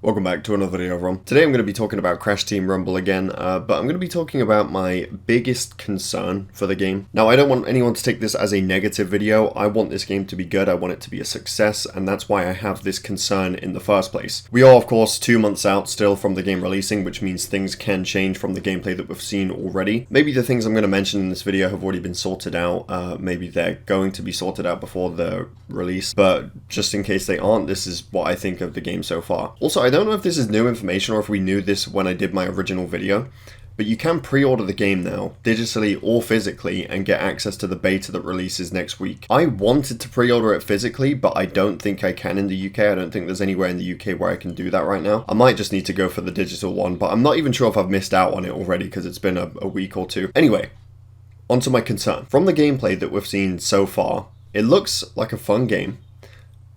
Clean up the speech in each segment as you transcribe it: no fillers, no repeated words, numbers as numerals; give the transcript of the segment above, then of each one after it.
Welcome back to another video, everyone. Today I'm going to be talking about Crash Team Rumble again, but I'm going to be talking about my biggest concern for the game. Now, I don't want anyone to take this as a negative video. I want this game to be good, I want it to be a success, and that's why I have this concern in the first place. We are, of course, 2 months out still from the game releasing, which means things can change from the gameplay that we've seen already. Maybe the things I'm going to mention in this video have already been sorted out, maybe they're going to be sorted out before the release, but just in case they aren't, this is what I think of the game so far. Also, I don't know if this is new information or if we knew this when I did my original video, but you can pre-order the game now, digitally or physically, and get access to the beta that releases next week. I wanted to pre-order it physically, but I don't think I can in the UK. I don't think there's anywhere in the UK where I can do that right now. I might just need to go for the digital one, but I'm not even sure if I've missed out on it already because it's been a week or two. Anyway, onto my concern. From the gameplay that we've seen so far, it looks like a fun game,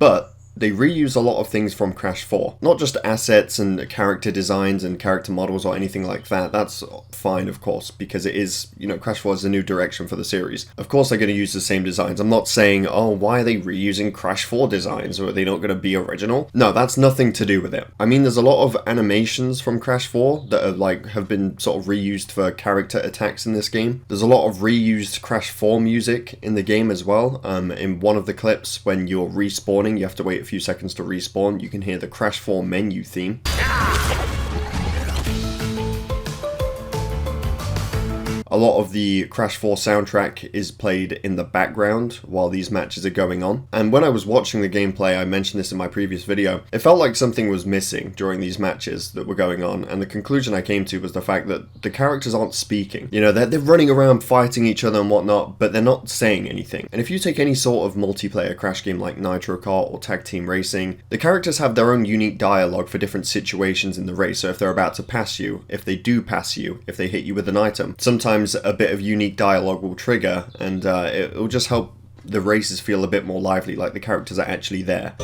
but they reuse a lot of things from Crash 4. Not just assets and character designs and character models or anything like that. That's fine, of course, because it is, Crash 4 is a new direction for the series. Of course they're going to use the same designs. I'm not saying, oh, why are they reusing Crash 4 designs? Or are they not going to be original? No, that's nothing to do with it. I mean, there's a lot of animations from Crash 4 that are, have been sort of reused for character attacks in this game. There's a lot of reused Crash 4 music in the game as well. In one of the clips, when you're respawning, you have to wait a few seconds to respawn, you can hear the Crash 4 menu theme. A lot of the Crash 4 soundtrack is played in the background while these matches are going on. And when I was watching the gameplay, I mentioned this in my previous video, it felt like something was missing during these matches that were going on. And the conclusion I came to was the fact that the characters aren't speaking. They're running around fighting each other and whatnot, but they're not saying anything. And if you take any sort of multiplayer Crash game like Nitro Kart or Tag Team Racing, the characters have their own unique dialogue for different situations in the race. So if they're about to pass you, if they do pass you, if they hit you with an item, sometimes a bit of unique dialogue will trigger, and it will just help the races feel a bit more lively, like the characters are actually there.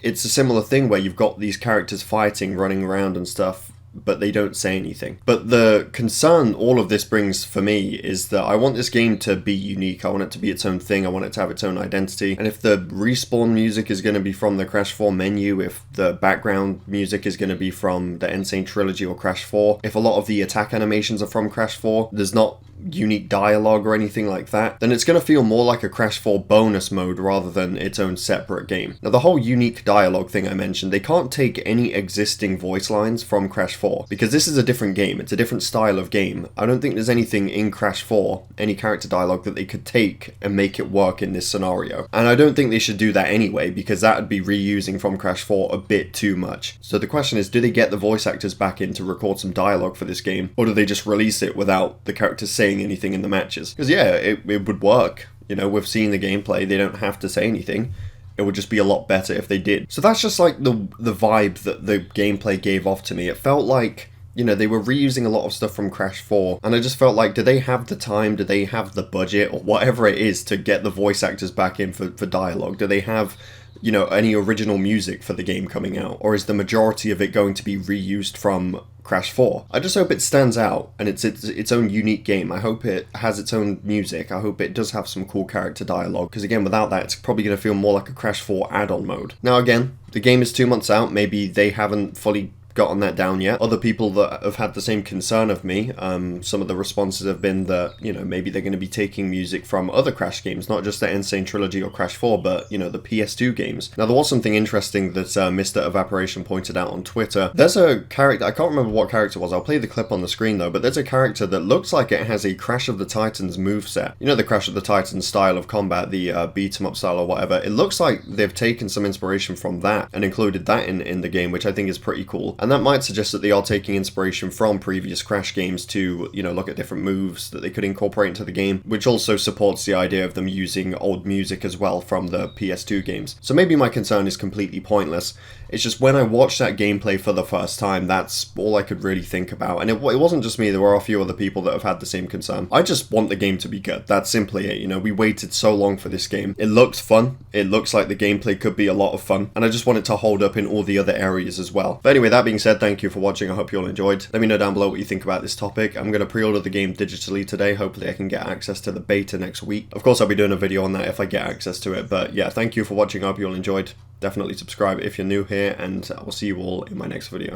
It's a similar thing where you've got these characters fighting, running around and stuff, but they don't say anything. But the concern all of this brings for me is that I want this game to be unique. I want it to be its own thing. I want it to have its own identity. And if the respawn music is going to be from the Crash 4 menu, if the background music is going to be from the Insane Trilogy or Crash 4, if a lot of the attack animations are from Crash 4, there's not unique dialogue or anything like that, then it's going to feel more like a Crash 4 bonus mode rather than its own separate game. Now, the whole unique dialogue thing I mentioned, they can't take any existing voice lines from Crash 4 because this is a different game. It's a different style of game. I don't think there's anything in Crash 4, any character dialogue that they could take and make it work in this scenario. And I don't think they should do that anyway, because that would be reusing from Crash 4 a bit too much. So the question is, do they get the voice actors back in to record some dialogue for this game, or do they just release it without the characters saying anything in the matches? Because yeah, it would work. We've seen the gameplay, they don't have to say anything. It would just be a lot better if they did. So that's just like the vibe that the gameplay gave off to me. It felt like, they were reusing a lot of stuff from Crash 4, and I just felt like, do they have the time, do they have the budget, or whatever it is to get the voice actors back in for dialogue? Do they have, any original music for the game coming out? Or is the majority of it going to be reused from Crash 4? I just hope it stands out and it's its own unique game. I hope it has its own music. I hope it does have some cool character dialogue, because again, without that, it's probably going to feel more like a Crash 4 add-on mode. Now again, the game is 2 months out. Maybe they haven't fully gotten that down yet. Other people that have had the same concern of me, some of the responses have been that, maybe they're going to be taking music from other Crash games, not just the Insane Trilogy or Crash 4, but, the PS2 games. Now, there was something interesting that Mr. Evaporation pointed out on Twitter. There's a character, I can't remember what character it was, I'll play the clip on the screen though, but there's a character that looks like it has a Crash of the Titans moveset. The Crash of the Titans style of combat, the beat-em-up style or whatever. It looks like they've taken some inspiration from that and included that in the game, which I think is pretty cool. And that might suggest that they are taking inspiration from previous Crash games to, look at different moves that they could incorporate into the game, which also supports the idea of them using old music as well from the PS2 games. So maybe my concern is completely pointless. It's just when I watched that gameplay for the first time, that's all I could really think about. And it wasn't just me, there were a few other people that have had the same concern. I just want the game to be good. That's simply it. We waited so long for this game. It looks fun. It looks like the gameplay could be a lot of fun. And I just want it to hold up in all the other areas as well. But anyway, that being being said, thank you for watching. I hope you all enjoyed. Let me know down below what you think about this topic. I'm going to pre-order the game digitally today. Hopefully I can get access to the beta next week. Of course, I'll be doing a video on that if I get access to it. But yeah, thank you for watching. I hope you all enjoyed. Definitely subscribe if you're new here, and I will see you all in my next video.